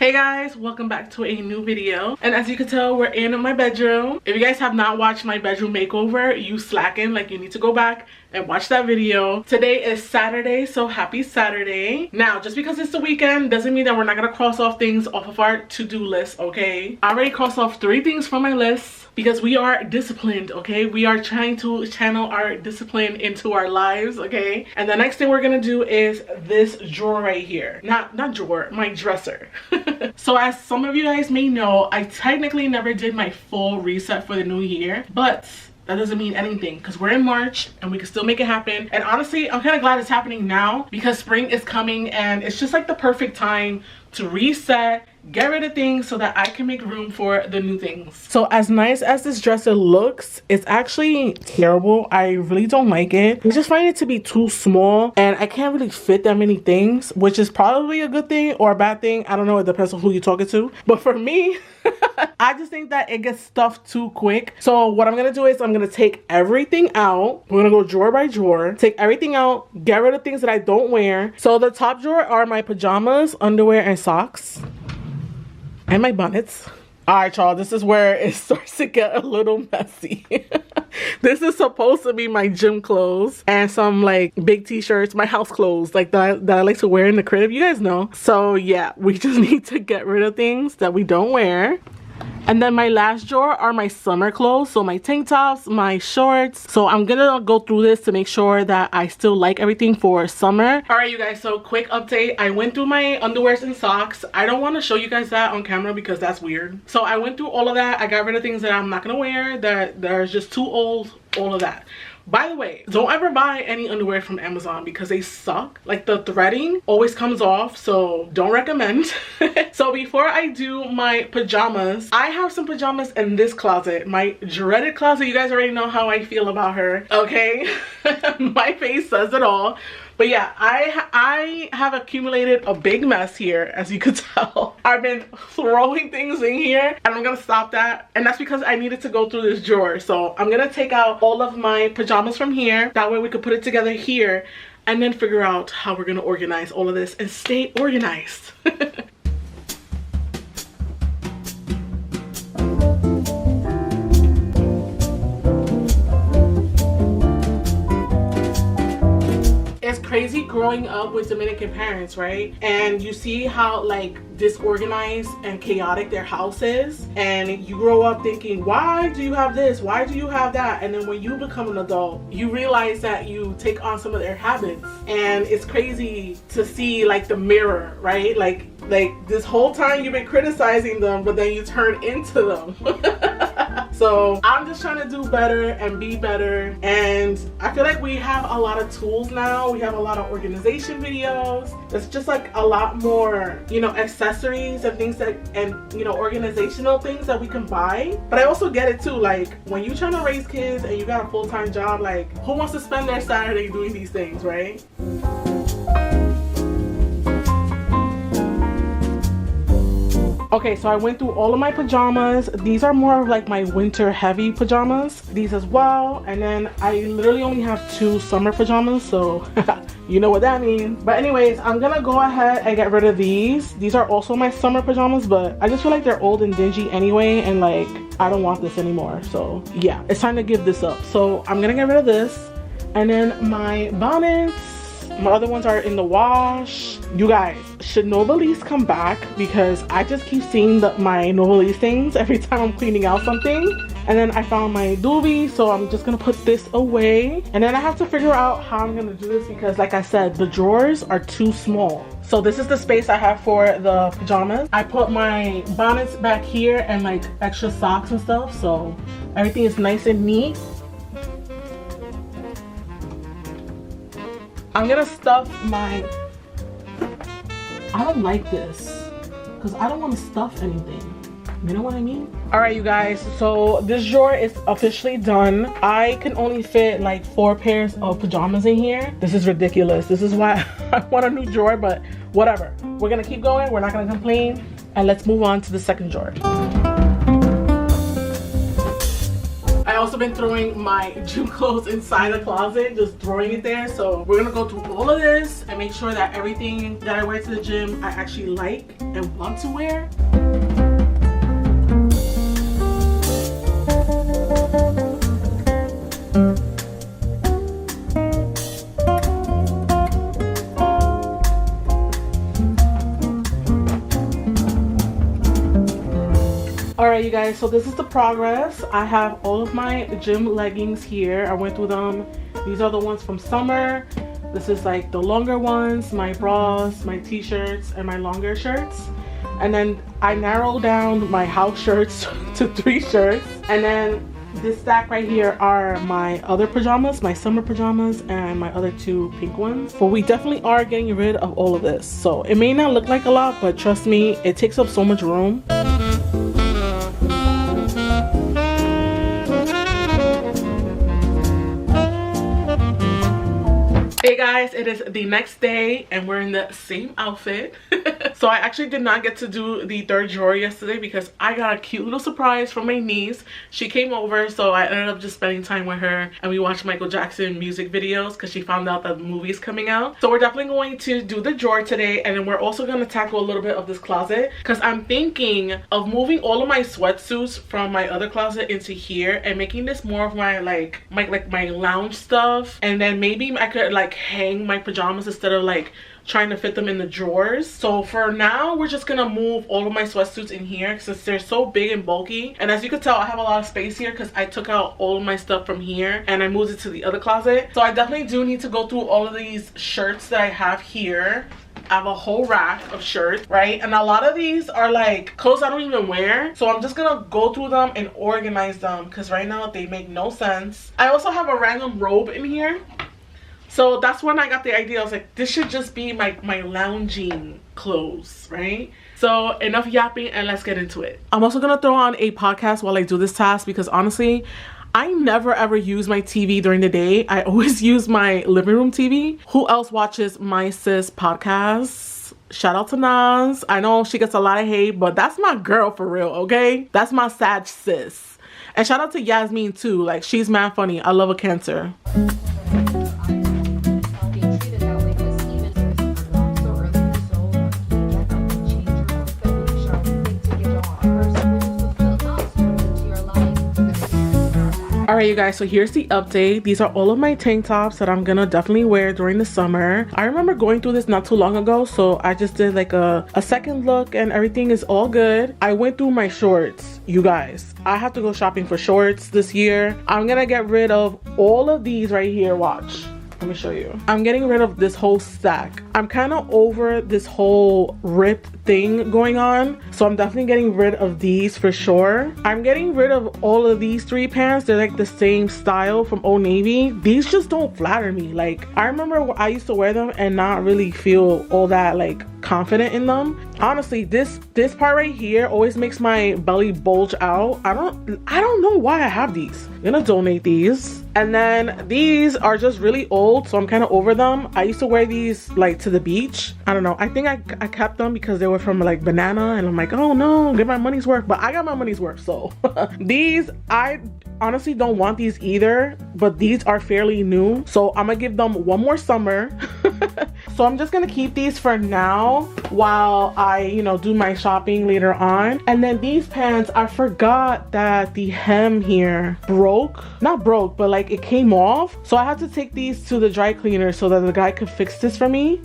Hey guys, welcome back to a new video. And as you can tell, we're in my bedroom. If you guys have not watched my bedroom makeover, you slacking, like you need to go back and watch that video. Today is Saturday, so happy Saturday. Now, just because it's the weekend doesn't mean that we're not gonna cross off things off of our to-do list, okay? I already crossed off 3 things from my list because we are disciplined, okay? We are trying to channel our discipline into our lives, okay? And the next thing we're gonna do is this drawer right here. Not drawer, my dresser. So as some of you guys may know, I technically never did my full reset for the new year, but that doesn't mean anything because we're in March and we can still make it happen. And honestly, I'm kind of glad it's happening now because spring is coming and it's just like the perfect time to reset, get rid of things so that I can make room for the new things. So as nice as this dresser looks, it's actually terrible. I really don't like it. I just find it to be too small and I can't really fit that many things, which is probably a good thing or a bad thing. I don't know, it depends on who you're talking to. But for me, I just think that it gets stuffed too quick. So what I'm gonna do is I'm gonna take everything out. We're gonna go drawer by drawer, take everything out, get rid of things that I don't wear. So the top drawer are my pajamas, underwear, and socks. And my bonnets. All right, y'all, this is where it starts to get a little messy. This is supposed to be my gym clothes and some like big t-shirts, my house clothes like that I like to wear in the crib, you guys know. So yeah, we just need to get rid of things that we don't wear. And then my last drawer are my summer clothes, so my tank tops, my shorts. So I'm gonna go through this to make sure that I still like everything for summer. All right, you guys, so quick update. I went through my underwears and socks. I don't want to show you guys that on camera because that's weird. So I went through all of that. I got rid of things that I'm not gonna wear, that are just too old, all of that. By the way, don't ever buy any underwear from Amazon because they suck. Like the threading always comes off, so don't recommend. So before I do my pajamas, I have some pajamas in this closet, my dreaded closet. You guys already know how I feel about her, okay? My face says it all. But yeah, I have accumulated a big mess here, as you could tell. I've been throwing things in here and I'm gonna stop that. And that's because I needed to go through this drawer. So I'm gonna take out all of my pajamas from here. That way we could put it together here and then figure out how we're gonna organize all of this and stay organized. It's crazy growing up with Dominican parents, right? And you see how like disorganized and chaotic their house is, and you grow up thinking, why do you have this, why do you have that? And then when you become an adult, you realize that you take on some of their habits, and it's crazy to see like the mirror, right? Like this whole time you've been criticizing them, but then you turn into them. So I'm just trying to do better and be better, and I feel like we have a lot of tools now. We have a lot of organization videos. There's just like a lot more, you know, accessories and things that, and you know, organizational things that we can buy. But I also get it too, like when you're trying to raise kids and you got a full-time job, like who wants to spend their Saturday doing these things, right? Okay, so I went through all of my pajamas. These are more of like my winter heavy pajamas. These as well. And then I literally only have 2 summer pajamas, so you know what that means. But anyways, I'm gonna go ahead and get rid of these. These are also my summer pajamas, but I just feel like they're old and dingy anyway, and like I don't want this anymore. So yeah, it's time to give this up. So I'm gonna get rid of this. And then my bonnets, my other ones are in the wash. You guys, should Yorelis come back? Because I just keep seeing my Yorelis things every time I'm cleaning out something. And then I found my doobie, so I'm just gonna put this away. And then I have to figure out how I'm gonna do this because like I said, the drawers are too small. So this is the space I have for the pajamas. I put my bonnets back here and like extra socks and stuff, so everything is nice and neat. I'm gonna stuff my, I don't like this because I don't want to stuff anything. You know what I mean? All right, you guys, so this drawer is officially done. I can only fit like 4 pairs of pajamas in here. This is ridiculous. This is why I want a new drawer, but whatever. We're gonna keep going. We're not gonna complain. And let's move on to the second drawer. I also been throwing my gym clothes inside the closet, just throwing it there. So we're gonna go through all of this and make sure that everything that I wear to the gym I actually like and want to wear. Alright you guys, so this is the progress. I have all of my gym leggings here. I went through them. These are the ones from summer. This is like the longer ones, my bras, my t-shirts, and my longer shirts. And then I narrowed down my house shirts to 3 shirts. And then this stack right here are my other pajamas, my summer pajamas, and my other 2 pink ones. But we definitely are getting rid of all of this. So it may not look like a lot, but trust me, it takes up so much room. Hey guys, it is the next day and we're in the same outfit. So I actually did not get to do the 3rd drawer yesterday because I got a cute little surprise from my niece. She came over, so I ended up just spending time with her and we watched Michael Jackson music videos because she found out that the movie is coming out. So we're definitely going to do the drawer today, and then we're also going to tackle a little bit of this closet because I'm thinking of moving all of my sweatsuits from my other closet into here and making this more of my my lounge stuff, and then maybe I could like hang my pajamas instead of like trying to fit them in the drawers. So for now we're just gonna move all of my sweatsuits in here since they're so big and bulky. And as you can tell, I have a lot of space here because I took out all of my stuff from here and I moved it to the other closet. So I definitely do need to go through all of these shirts that I have here. I have a whole rack of shirts, right? And a lot of these are like clothes I don't even wear. So I'm just gonna go through them and organize them because right now they make no sense. I also have a random robe in here. So that's when I got the idea. I was like, this should just be my lounging clothes, right? So enough yapping and let's get into it. I'm also gonna throw on a podcast while I do this task because honestly, I never ever use my TV during the day. I always use my living room TV. Who else watches my sis podcast? Shout out to Nas. I know she gets a lot of hate, but that's my girl for real, okay? That's my sad sis. And shout out to Yasmin too. Like, she's mad funny. I love a Cancer. Alright you guys, so here's the update. These are all of my tank tops that I'm gonna definitely wear during the summer. I remember going through this not too long ago, so I just did like a second look and everything is all good. I went through my shorts, you guys. I have to go shopping for shorts this year. I'm gonna get rid of all of these right here, watch. Let me show you. I'm getting rid of this whole stack. I'm kind of over this whole ripped thing going on, so I'm definitely getting rid of these for sure. I'm getting rid of all of these 3 pants. They're like the same style from Old Navy. These just don't flatter me. Like, I remember I used to wear them and not really feel all that like confident in them. Honestly, this part right here always makes my belly bulge out. I don't know why I have these. I'm gonna donate these. And then these are just really old, so I'm kind of over them. I used to wear these like to the beach. I don't know, I think I kept them because they were from like Banana, and I'm like, oh no, get my money's worth. But I got my money's worth. So these, I honestly don't want these either, but these are fairly new, so I'm gonna give them one more summer. So I'm just gonna keep these for now while I, you know, do my shopping later on. And then these pants, I forgot that the hem here broke. Not broke, but like it came off. So I had to take these to the dry cleaner so that the guy could fix this for me.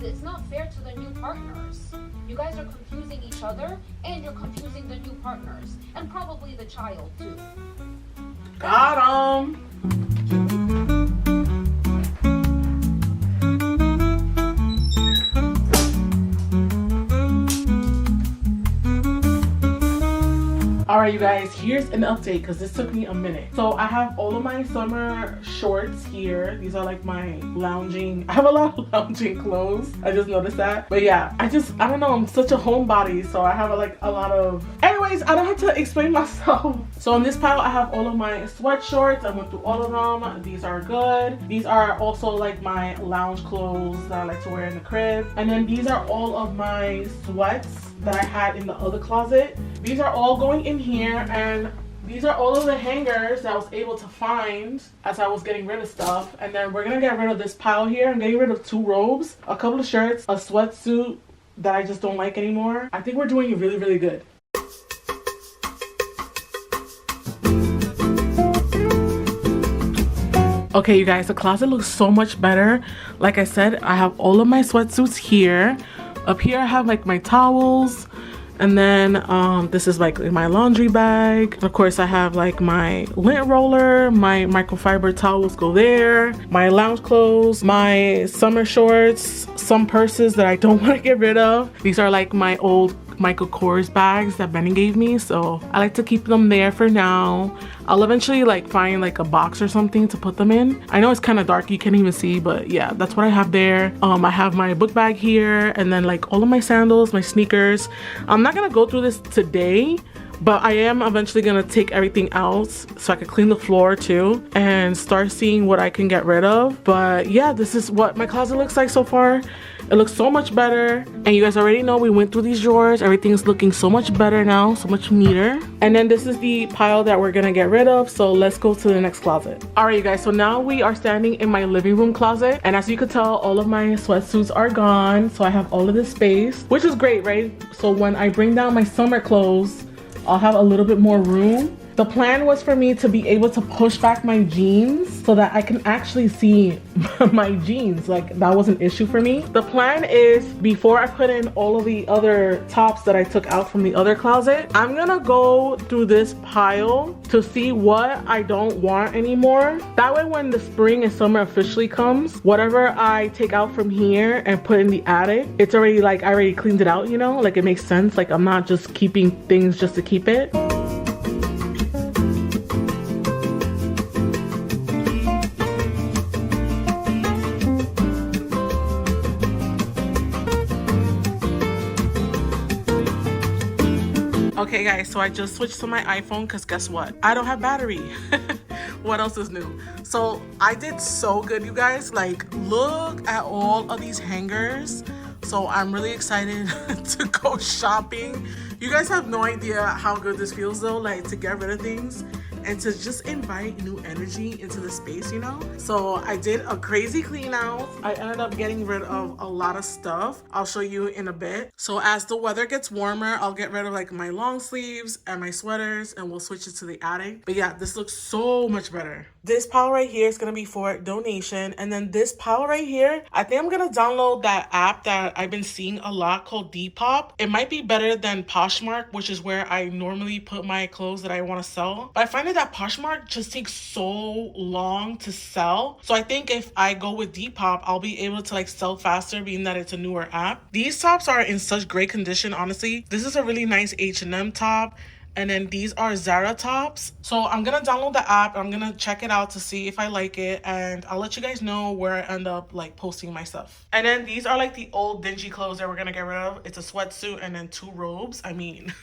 It's not fair to the new partners. You guys are confusing each other and you're confusing the new partners and probably the child too. Got 'em. All right, you guys, here's an update because this took me a minute. So I have all of my summer shorts here. These are like my lounging, I have a lot of lounging clothes. I just noticed that. But yeah, I don't know, I'm such a homebody, so I have like a lot of, anyways, I don't have to explain myself. So in this pile, I have all of my sweat shorts. I went through all of them. These are good. These are also like my lounge clothes that I like to wear in the crib. And then these are all of my sweats that I had in the other closet. These are all going in here, and these are all of the hangers that I was able to find as I was getting rid of stuff. And then we're gonna get rid of this pile here. I'm getting rid of 2 robes, a couple of shirts, a sweatsuit that I just don't like anymore. I think we're doing really, really good. Okay, you guys, the closet looks so much better. Like I said, I have all of my sweatsuits here. Up here I have like my towels, and then this is like my laundry bag. Of course, I have like my lint roller, my microfiber towels go there, my lounge clothes, my summer shorts, some purses that I don't want to get rid of. These are like my old Michael Kors bags that Benny gave me, so I like to keep them there for now. I'll eventually like find like a box or something to put them in. I know it's kind of dark, you can't even see, but yeah, that's what I have there. I have my book bag here, and then like all of my sandals, my sneakers. I'm not gonna go through this today, but I am eventually gonna take everything out so I can clean the floor too and start seeing what I can get rid of. But yeah, this is what my closet looks like so far. It looks so much better, and you guys already know we went through these drawers. Everything's looking so much better now, so much neater. And then this is the pile that we're gonna get rid of, so let's go to the next closet. All right, you guys, so now we are standing in my living room closet, and as you could tell, all of my sweatsuits are gone, so I have all of this space, which is great, right? So when I bring down my summer clothes, I'll have a little bit more room. The plan was for me to be able to push back my jeans so that I can actually see my jeans. Like, that was an issue for me. The plan is, before I put in all of the other tops that I took out from the other closet, I'm gonna go through this pile to see what I don't want anymore. That way, when the spring and summer officially comes, whatever I take out from here and put in the attic, it's already like, I already cleaned it out, you know? Like, it makes sense. Like, I'm not just keeping things just to keep it. Okay guys, so I just switched to my iPhone because guess what? I don't have battery. What else is new? So I did so good, you guys. Like, look at all of these hangers. So I'm really excited to go shopping. You guys have no idea how good this feels though, like to get rid of things and to just invite new energy into the space, you know? So I did a crazy clean out. I ended up getting rid of a lot of stuff. I'll show you in a bit. So as the weather gets warmer, I'll get rid of like my long sleeves and my sweaters, and we'll switch it to the attic. But yeah, this looks so much better. This pile right here is gonna be for donation. And then this pile right here, I think I'm gonna download that app that I've been seeing a lot called Depop. It might be better than Poshmark, which is where I normally put my clothes that I wanna sell. But I find that Poshmark just takes so long to sell. So I think if I go with Depop, I'll be able to like sell faster, being that it's a newer app. These tops are in such great condition, honestly. This is a really nice H&M top. And then these are Zara tops. So I'm gonna download the app. I'm gonna check it out to see if I like it, and I'll let you guys know where I end up like posting my stuff. And then these are like the old dingy clothes that we're gonna get rid of. It's a sweatsuit and then 2 robes. I mean,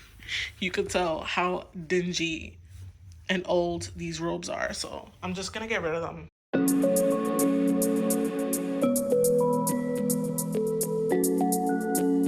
you could tell how dingy and old these robes are. So I'm just gonna get rid of them.